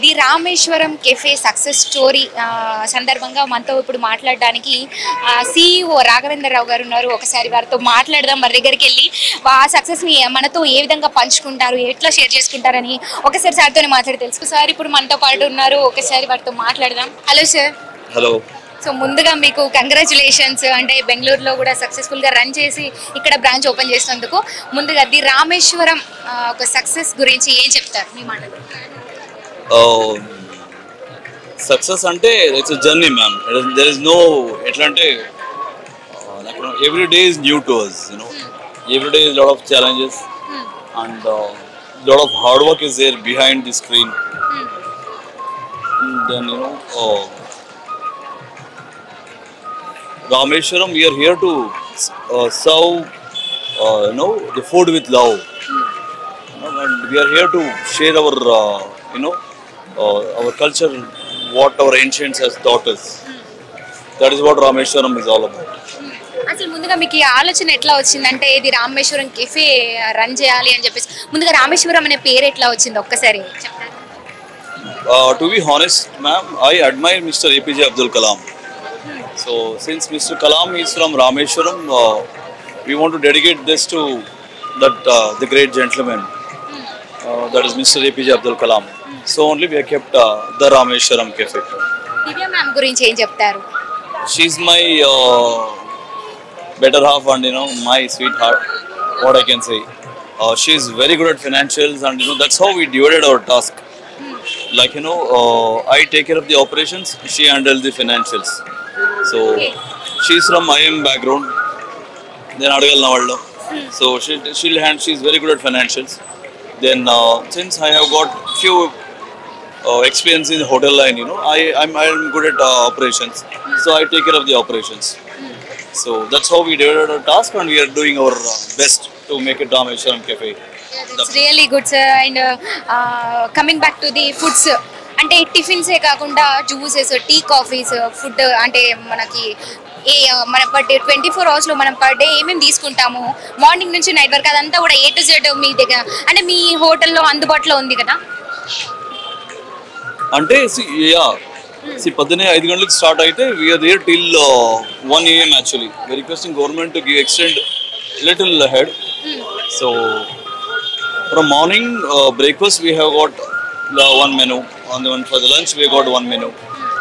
The Rameswaram cafe success story సందర్భంగా మనతో ఇప్పుడు మాట్లాడడానికి సిఇఓ రాఘవేంద్ర రావు గారు ఉన్నారు. ఒకసారి వారితో మాట్లాడదాం. వారి దగ్గరికి వెళ్ళి ఆ సక్సెస్ని మనతో ఏ విధంగా పంచుకుంటారు, ఎట్లా షేర్ చేసుకుంటారని ఒకసారి సార్తోనే మాట్లాడి తెలుసు. సార్ ఇప్పుడు మనతో పాటు ఉన్నారు. ఒకసారి వారితో మాట్లాడదాం. Hello sir. హలో. సో ముందుగా మీకు కంగ్రాచులేషన్స్. అంటే బెంగళూరులో కూడా సక్సెస్ఫుల్గా రన్ చేసి ఇక్కడ బ్రాంచ్ ఓపెన్ చేసినందుకు ముందుగా ది రామేశ్వరం ఒక సక్సెస్ గురించి ఏం చెప్తారు మీ మాటలు? సక్సెస్ అంటే it's a journey ma'am. There is no ఎట్లా అంటే every day is new to us, every day is lot of challenges and lot of hard work is there behind the screen. Then Rameshwaram, we are here to serve the food with love, and we are here to share our our culture, what our ancients has taught us. That is what Rameshwaram is all about. అసలు ముందుగా మీకు ఈ ఆలోచన ఎట్లా వచ్చిందంటే ఇది Rameswaram cafe run చేయాలి అని చెప్పేసి ముందుగా రామేశ్వరం అనే పేరు ఎట్లా వచ్చింది ఒక్కసారి చెప్తారా? To be honest, ma'am, I admire Mr. APJ Abdul Kalam. So since Mr. Kalam is from Rameshwaram, we want to dedicate this to the great gentleman, that is Mr. APJ Abdul Kalam. So only we have kept the Rameshwaram Cafe. Divya ma'am గురించి ఏం చెప్తారు? She is my better half and my sweetheart. What I can say, she is very good at financials, and that's how we divided our task. Like I take care of the operations, she handles the financials. So she's from IM background, then Adagal Navallo. So she's very good at financials. Then since I have got few experience in the hotel line, I'm good at operations. So I take care of the operations. So that's how we divided our task, and we are doing our best to make it Rameshwaram Cafe. That's really good sir. And coming back to the foods, అంటే టిఫిన్సే కాకుండా juices, tea, coffees, food అంటే మనకి మన per day 24 అవర్స్లో మనం per day ఏమేమి తీసుకుంటాము morning నుంచి నైట్ వరకు అదంతా కూడా A to Z మీ దగ్గర అంటే మీ హోటల్లో అందుబాటులో ఉంది కదా? అంటే పొద్దున్నే 5 గంటలకు స్టార్ట్ అయితే we are there till 1 AM actually. We requesting government to give extend little head. So from morning breakfast we have got one menu, and for the lunch we got one menu,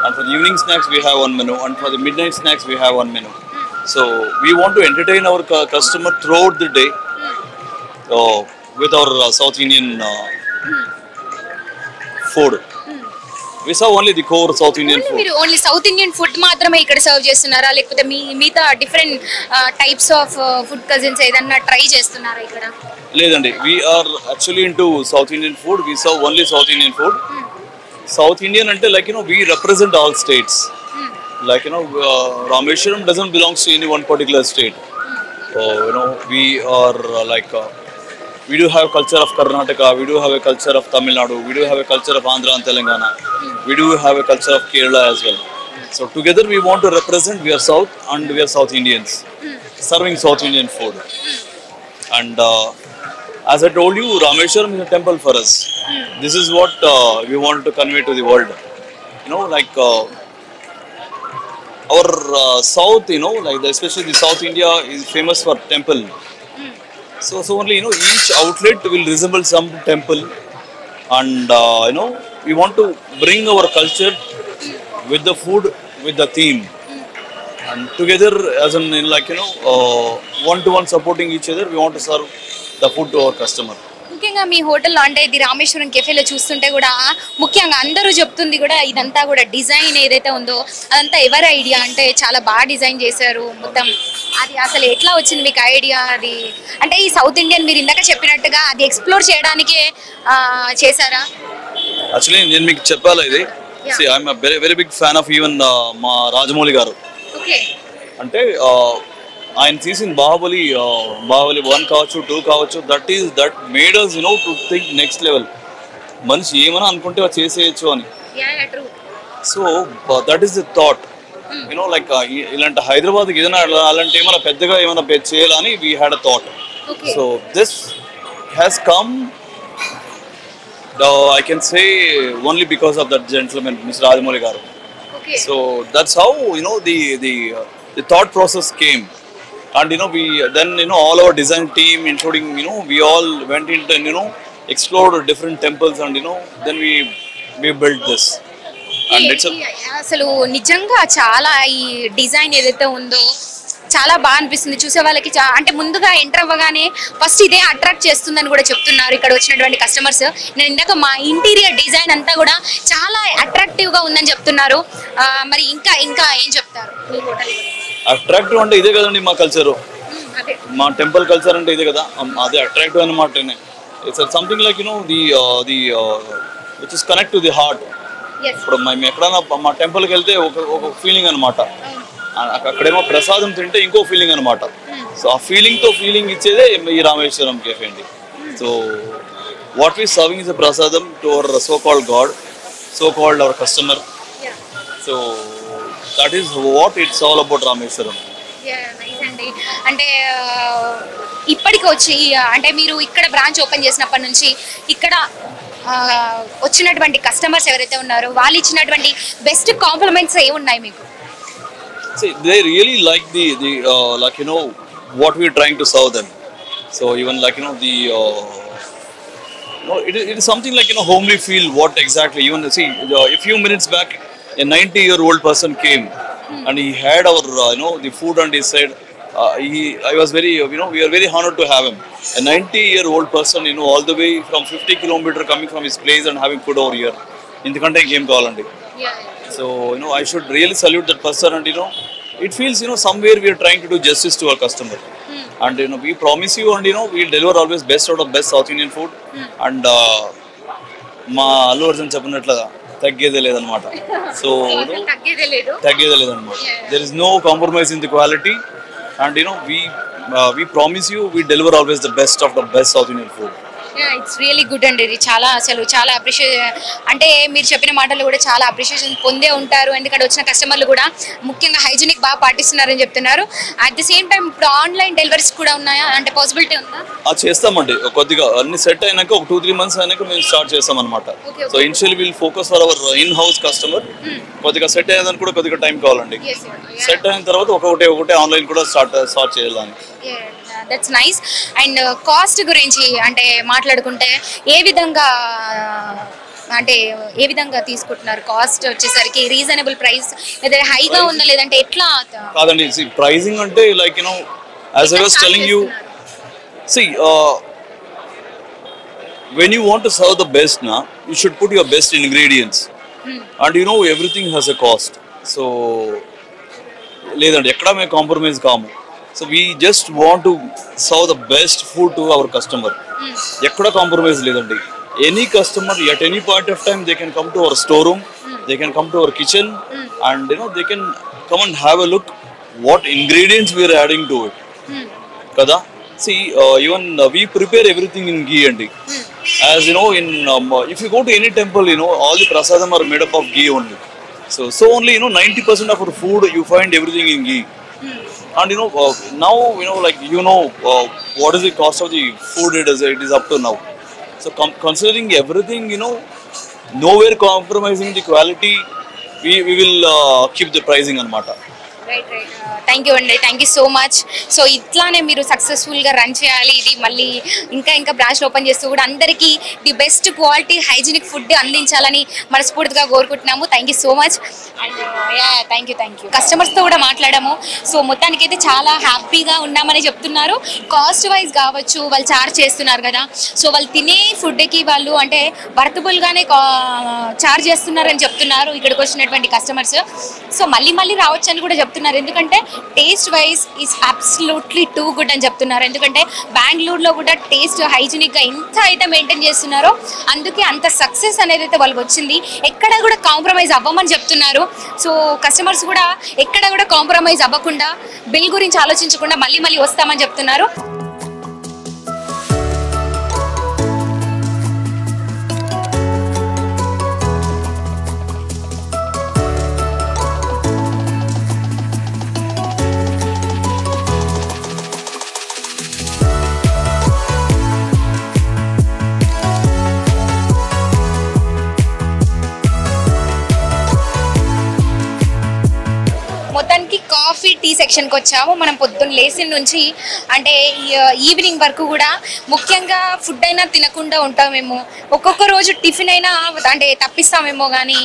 and for the evening snacks we have one menu, and for the midnight snacks we have one menu. So we want to entertain our customer throughout the day with our South Indian food. We serve only the core South Indian food. మీరు only south Indian food మాత్రమే ఇక్కడ serve చేస్తున్నారా, లేకపోతే మిగతా different types of food cousins ఏదన్నా try చేస్తున్నారా ఇక్కడ? లేదండి, we are actually into South Indian food. We serve only South Indian food. South Indian అంటే like we represent all states. Like Rameshwaram doesn't belong to any one particular state. We are we do have culture of Karnataka, we do have a culture of Tamil Nadu, we do have a culture of Andhra and Telangana, we do have a culture of Kerala as well. So together we want to represent, we are South and we are South Indians serving South Indian food. And as I told you, Rameshwaram is a temple for us. This is what we want to convey to the world. Our South, especially the South India is famous for temple. So only each outlet will resemble some temple, and we want to bring our culture with the food, with the theme, and together as in one-to-one supporting each other, we want to serve the food to our customer. ముఖ్యంగా మీ హోటల్లో అంటే ఇది రామేశ్వరం కెఫేలో చూస్తుంటే కూడా ముఖ్యంగా అందరూ చెప్తుంది కూడా ఇదంతా కూడా డిజైన్ ఏదైతే ఉందో అదంతా ఎవరి ఐడియా అంటే చాలా బాగా డిజైన్ చేశారు మొత్తం. అది అసలు ఎట్లా వచ్చింది మీకు ఐడియా? అది అంటే ఈ సౌత్ ఇండియన్ మీరు ఇందాక చెప్పినట్టుగా అది ఎక్స్ప్లోర్ చేయడానికే చేశారా? యాక్చువల్లీ నేను మీకు చెప్పాలి ఇది, I'm very very big fan of even మా రాజమౌళి గారు. ఓకే. అంటే ఆయన తీసిన బాహుబలి 1 కావచ్చు, 2 కావచ్చు, that made us to think next level. మనిషి ఏమైనా అనుకుంటే చేసేయచ్చు అని. So that is the thought. ఇలాంటి హైదరాబాద్కి ఏదైనా అలాంటి ఏమైనా పెద్దగా ఏమైనా చేయాలని we had a thought. So this has come I can say only because of that gentleman, Mr. Adimoli Garu. Okay. So that's how the thought process came, and we then all our design team, including we all went into and explored different temples, and then we built this, and it's a అసలు నిజంగా చాలా ఈ design ఏదైతే ఉందో చాలా బాగా అనిపిస్తుంది చూసే వాళ్ళకి. అంటే ముందుగా ఎంటర్ అవ్వగానే ఫస్ట్ ఇదే అట్రాక్ట్ చేస్తుందని కూడా చెప్తున్నారు ఇక్కడ వచ్చినటువంటి కస్టమర్స్. నేను ఇందాక మా ఇంటీరియర్ డిజైన్ అంతా కూడా చాలా అట్రాక్టివ్ గా ఉందని చెప్తున్నారు. మరి ఇంకా ఇంకా ఏం చెప్తారు మీ హోటల్? అట్రాక్టివ్ అంటే ఇదే కదండి మా కల్చర్, మా టెంపుల్ కల్చర్ అంటే ఇదే కదా, అదే అట్రాక్టివ్ అన్నమాట. It's something like the which is connect to the heart. ఇప్పుడు మేము ఎక్కడైనా మా టెంపుల్కి వెళ్తే ఒక ఫీలింగ్ అనమాట, అక్కడేమో ప్రసాదం తింటే ఇంకో ఫీలింగ్ అనమాట. సో ఆ ఫీలింగ్ ఇచ్చేదే ఈ రామేశ్వరం కేఫే అండి. So what we serving is a prasadam to our so called god, so called our customer. So that is what it's all about Rameshwaram. అంటే ఇప్పటికి వచ్చి అంటే మీరు ఇక్కడ బ్రాంచ్ ఓపెన్ చేసినప్పటి నుంచి ఇక్కడ వచ్చినటువంటి కస్టమర్స్ ఎవరైతే ఉన్నారో వాళ్ళు ఇచ్చినటువంటి బెస్ట్ కాంప్లిమెంట్స్ ఏమున్నాయి మీకు? See, they really like the like what we're trying to serve them. So even like it is something like homely feel. What exactly? Even see a few minutes back, a 90-year-old person came and he had our the food, and he said I was very we are very honored to have him. A 90-year-old person all the way from 50 kilometers coming from his place and having food over here. Indukante game kavalandi. So I should really salute that person, and it feels somewhere we are trying to do justice to our customer, and we promise you, and we'll deliver always best out of best South Indian food, and మా అల్లు అర్జున్ చెప్పినట్లుగా తగ్గేదే లేదనమాట. So తగ్గేదే లేదనమాట. there is no compromise in the quality, and we promise you we deliver always the best of the best South Indian food. It's really good అండి. ఇది చాలా అసలు చాలా అప్రిషియేట్, అంటే మీరు చెప్పిన మాటలు కూడా చాలా అప్రిషియేషన్ పొందే ఉంటారు. ఎందుకంటే వచ్చిన కస్టమర్లు కూడా ముఖ్యంగా హైజీనిక్ బాగా పాటిస్తున్నారని చెప్తున్నారు. అట్ ది సేమ్ టైం ఇప్పుడు ఆన్లైన్ డెలివరీస్ కూడా ఉన్నాయా, అంటే పాసిబిలిటీ ఉందా? చేస్తామండి, కొద్దిగా అన్ని సెట్ అయినాక ఒక 2-3 months అయినాక మేము స్టార్ట్ చేస్తాం అనమాట. So initially will focus for hour in house customer. కొద్దిగా సెట్ అయ్యేదానికి కూడా కొద్దిగా టైం కావాలండి. సెట్ అయిన తర్వాత ఒకటే ఆన్లైన్ కూడా స్టార్ట్ చేయాలని. That's nice. అండ్ కాస్ట్ గురించి అంటే మాట్లాడుకుంటే ఏ విధంగా తీసుకుంటున్నారు? కాస్ట్ వచ్చేసరికి రీజనబుల్ ప్రైస్, లేదా హైగా ఉందా లేదంటే ఎట్లా? కాదండి, ప్రైసింగ్ అంటే like as I was telling you, see when you want to serve the best you should put your best ingredients, and everything has a cost. So లేదండి ఎక్కడ మేము కాంప్రమైజ్ కాము. So we just want to serve the best food to our customer. Ekkada compromise ledandi. Any customer at any point of time they can come to our storeroom, they can come to our kitchen, and they can come and have a look what ingredients we are adding to it. Kada? See, even we prepare everything in ghee andi. As in if you go to any temple, all the prasadam are made up of ghee only. So only 90% of our food you find everything in ghee. And now like what is the cost of the food it is up to now. So considering everything, nowhere compromising the quality, we will keep the pricing anamata. Right. Thank you అండి, thank you so much. So ఇట్లానే మీరు సక్సెస్ఫుల్గా run చేయాలి. ఇది మళ్ళీ ఇంకా branch open చేస్తూ కూడా అందరికీ the best quality hygienic food అందించాలని మనస్ఫూర్తిగా కోరుకుంటున్నాము. Thank you so much. And thank you. కస్టమర్స్తో కూడా మాట్లాడాము. సో మొత్తానికైతే చాలా హ్యాపీగా ఉన్నామని చెప్తున్నారు. కాస్ట్ వైజ్ కావచ్చు, వాళ్ళు చార్జ్ చేస్తున్నారు కదా, సో వాళ్ళు తినే ఫుడ్కి వాళ్ళు అంటే వర్తబుల్గానే చార్జ్ చేస్తున్నారని చెప్తున్నారు ఇక్కడికి వచ్చినటువంటి కస్టమర్స్. సో మళ్ళీ రావచ్చు అని కూడా చెప్తున్నారు. ఎందుకంటే taste wise is absolutely too good అని చెప్తున్నారు. ఎందుకంటే బెంగళూరులో కూడా టేస్ట్ హైజీనిక్గా ఎంత అయితే మెయింటైన్ చేస్తున్నారో అందుకే అంత సక్సెస్ అనేది అయితే వాళ్ళకి వచ్చింది. ఎక్కడ కూడా కాంప్రమైజ్ అవ్వమని చెప్తున్నారు. సో కస్టమర్స్ కూడా ఎక్కడ కూడా కాంప్రమైజ్ అవ్వకుండా బిల్ గురించి ఆలోచించకుండా మళ్ళీ వస్తామని చెప్తున్నారు. సెక్షన్కి వచ్చాము. మనం పొద్దున్న లేచిన నుంచి అంటే ఈవినింగ్ వరకు కూడా ముఖ్యంగా ఫుడ్ అయినా తినకుండా ఉంటామేమో, ఒక్కొక్క రోజు టిఫిన్ అయినా అంటే తప్పిస్తామేమో, కానీ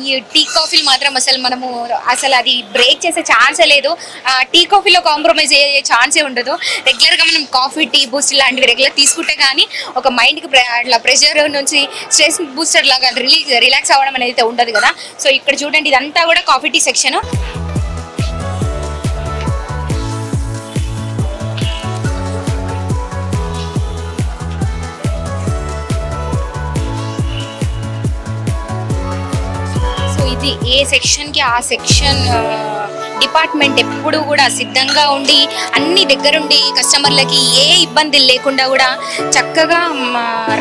ఈ టీ కాఫీలు మాత్రం అసలు అది బ్రేక్ చేసే ఛాన్సే లేదు. టీ కాఫీలో కాంప్రమైజ్ అయ్యే ఛాన్సే ఉండదు. రెగ్యులర్గా మనం కాఫీ, టీ, బూస్ట్ ఇలాంటివి రెగ్యులర్ తీసుకుంటే కానీ ఒక మైండ్కి అట్లా ప్రెషర్ నుంచి స్ట్రెస్ బూస్టర్ లాగా రిలాక్స్ అవ్వడం అనేది ఉండదు కదా. సో ఇక్కడ చూడండి, ఇదంతా కూడా కాఫీ టీ సెక్షన్. సో ఇది ఏ సెక్షన్కి ఆ సెక్షన్ డిపార్ట్మెంట్ ఎప్పుడు కూడా సిద్ధంగా ఉండి అన్ని దగ్గరుండి కస్టమర్లకి ఏ ఇబ్బంది లేకుండా కూడా చక్కగా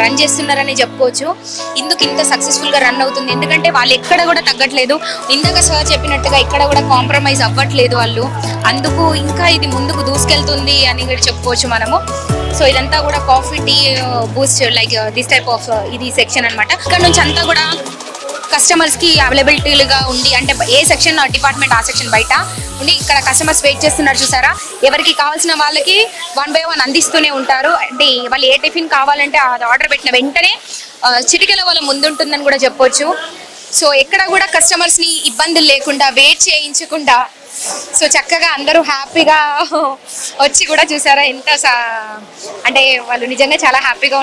రన్ చేస్తున్నారని చెప్పుకోవచ్చు. ఇందుకు ఇంత సక్సెస్ఫుల్గా రన్ అవుతుంది ఎందుకంటే వాళ్ళు ఎక్కడ కూడా తగ్గట్లేదు. ఇందాక సార్ చెప్పినట్టుగా ఎక్కడ కూడా కాంప్రమైజ్ అవ్వట్లేదు వాళ్ళు. అందుకు ఇంకా ఇది ముందుకు దూసుకెళ్తుంది అని కూడా చెప్పుకోవచ్చు మనము. సో ఇదంతా కూడా coffee, tea, Boost like this type of ఇది సెక్షన్ అనమాట. ఇక్కడ నుంచి అంతా కూడా కస్టమర్స్కి అవైలబిలిటీగా ఉండి అంటే ఏ సెక్షన్ డిపార్ట్మెంట్ ఆ సెక్షన్ బయట ఉండి ఇక్కడ కస్టమర్స్ వెయిట్ చేస్తున్నారు చూసారా. ఎవరికి కావాల్సిన వాళ్ళకి 1 by 1 అందిస్తూనే ఉంటారు. అంటే వాళ్ళు ఏ టిఫిన్ కావాలంటే అది ఆర్డర్ పెట్టిన వెంటనే చిటికెల వాళ్ళ ముందుంటుందని కూడా చెప్పొచ్చు. సో ఎక్కడ కూడా కస్టమర్స్ని ఇబ్బందులు లేకుండా వెయిట్ చేయించకుండా సో చక్కగా అందరూ హ్యాపీగా వచ్చి కూడా చూసారా ఎంత అంటే వాళ్ళు నిజంగా చాలా హ్యాపీగా